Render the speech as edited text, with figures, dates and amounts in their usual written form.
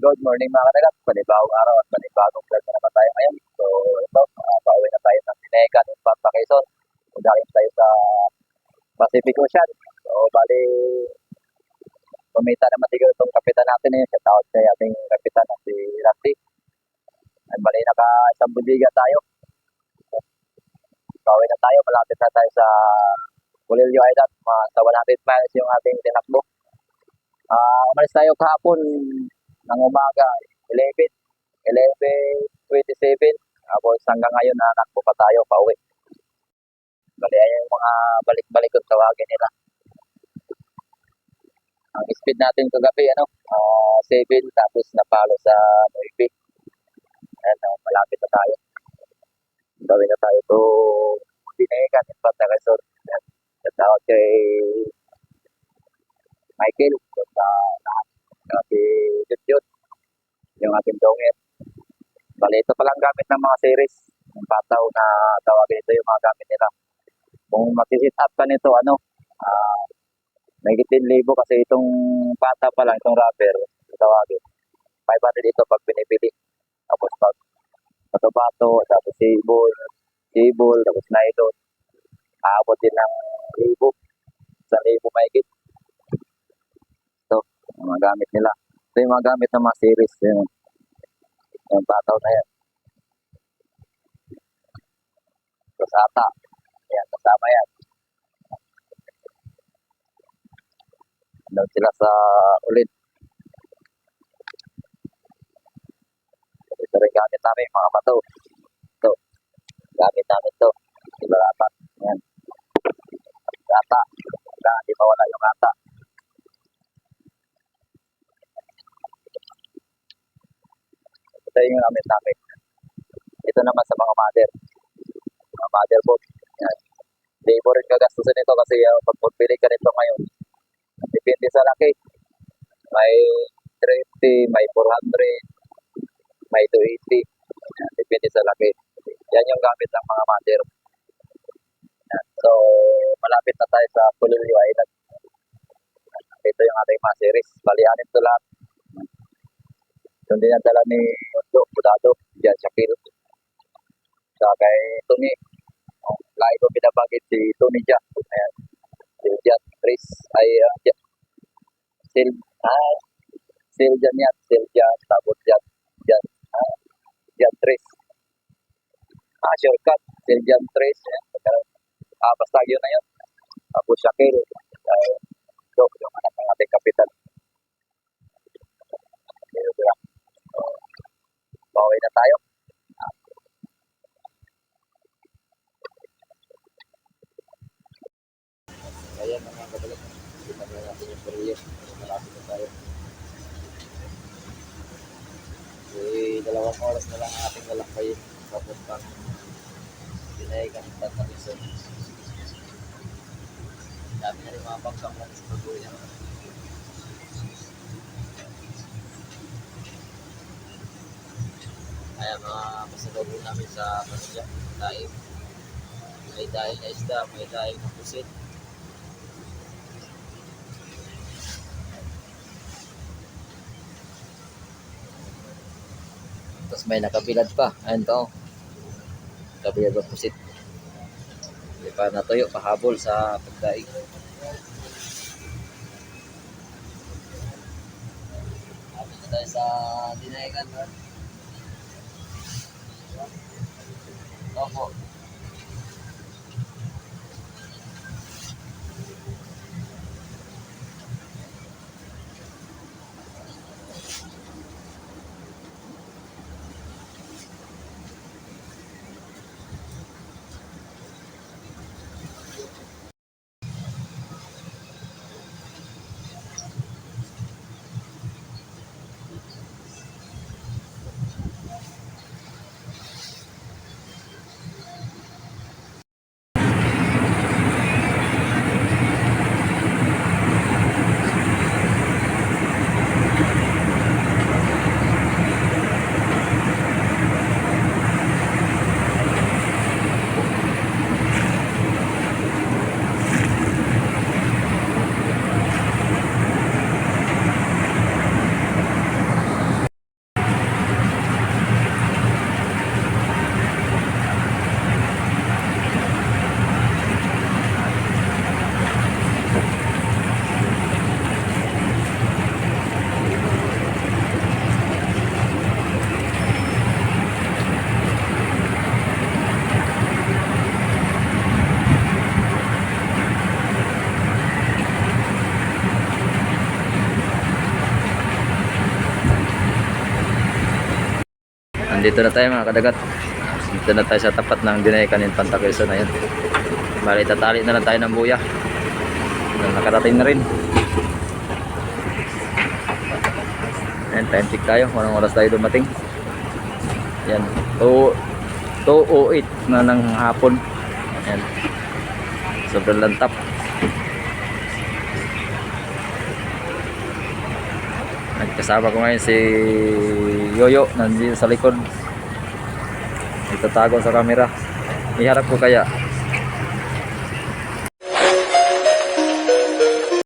Good morning mga kanagat, panibagong araw at panibagong vlog na naman tayo ngayon. So ito, pauwi na tayo ng Tinecan in Pampa, Quezon. Galing tayo sa Pacific Ocean. So bali, kumita naman siguro itong kapitan natin eh. Shout out sa ating kapitan na si Randy. At bali, naka isang budiga tayo. Pauwi na tayo, malapit na tayo sa Culillo Island. Sa 100 miles yung ating tinakbo. Umalis tayo kahapon ng umaga, 11:27. Tapos hanggang ngayon nakakbo pa tayo pauwi. Bali ay yung mga balik-balik kung tawagin nila. Ang speed natin kagabi, 7, tapos napalo sa 9. Ayan, malapit na tayo. Gawin na tayo to Tinecan in Pampa, Quezon. Shout out kay Michael, sa lahat. Si Jut, yung ating dongit. Bali, ito palang gamit ng mga series. Yung pataw na tawagin ito yung mga gamit nila. Kung mag-sit up ka nito, may 10,000 kasi itong pata pa lang, itong rubber, tawagin. 500 ito pag pinipili. Tapos pag pato-pato, tapos cable, tapos nylon. Aabot din ng 1,000. 1,000 mahigit. Ito, yung mga gamit nila. Ito yung mga gamit ng mga series. Yung pataw na yan. Tapos ata. Ayan, kasama yan. Doon sila sa ulit. Ito rin gamit namin, mga bato. Ito. Gamit namin ito. Sila apat. Ayan. Ata. Hindi mawala yung ata. Ito yung gamit namin. Ito naman sa mga mother. Mga motherboard. Ayan. Hindi mo rin gagastusin ito kasi pag pagpili ka nito ngayon, depende sa laki. May 350, may 400, may 280. Ayan. Depende sa laki. Yan yung gamit ng mga mother. Ayan. So, malapit na tayo sa Culillo Island. Ito yung ating mga series. Balianin ito lahat. Yung dinadala ni Ondo, Budado, Jan Shakir. Sa kay Tony. Lagi ko pinabagit si Tony Jan. Ayan. Si Jan Chris. Siljan yan. Siljan. Tapos Jan. Jan Chris. Shortcut. Siljan Chris. Basta yun na yun. Tapos Shakir. Yung anak ng ating kapitan. Bawi na tayo. Ayan mga kabalik. Kita na natin yung period. Malapit na tayo. Dalawang oras na lang ang ating lalakayin. Papuntang Tinecan in Pampa, Quezon. Dami na rin mga pagkang lang sa pag-uwi. Ayan mga pasalubong namin sa Pasya. Daig. May daig na isda, may daig na pusit. Tapos may nakabilad pa. Ayan to. Nakabilad ng pusit. Hindi pa natuyo, pahabol sa pagdaig. Kapit na tayo sa Tinecan. Opo. Nandito na tayo mga kadagat. Dito na tayo sa tapat ng Dinaykanin Panta Quezon. Ayun. Bali, tatali na lang tayo ng buya. Nakarating na rin. Ayan, time check tayo. Anong oras tayo dumating? Ayan. 2:08 na ng hapon. Ayan. Sobrang lantap. Nagkasama ko ngayon si Yoyo. Nandito sa likod. Itatago sa camera. Iharap ko kaya.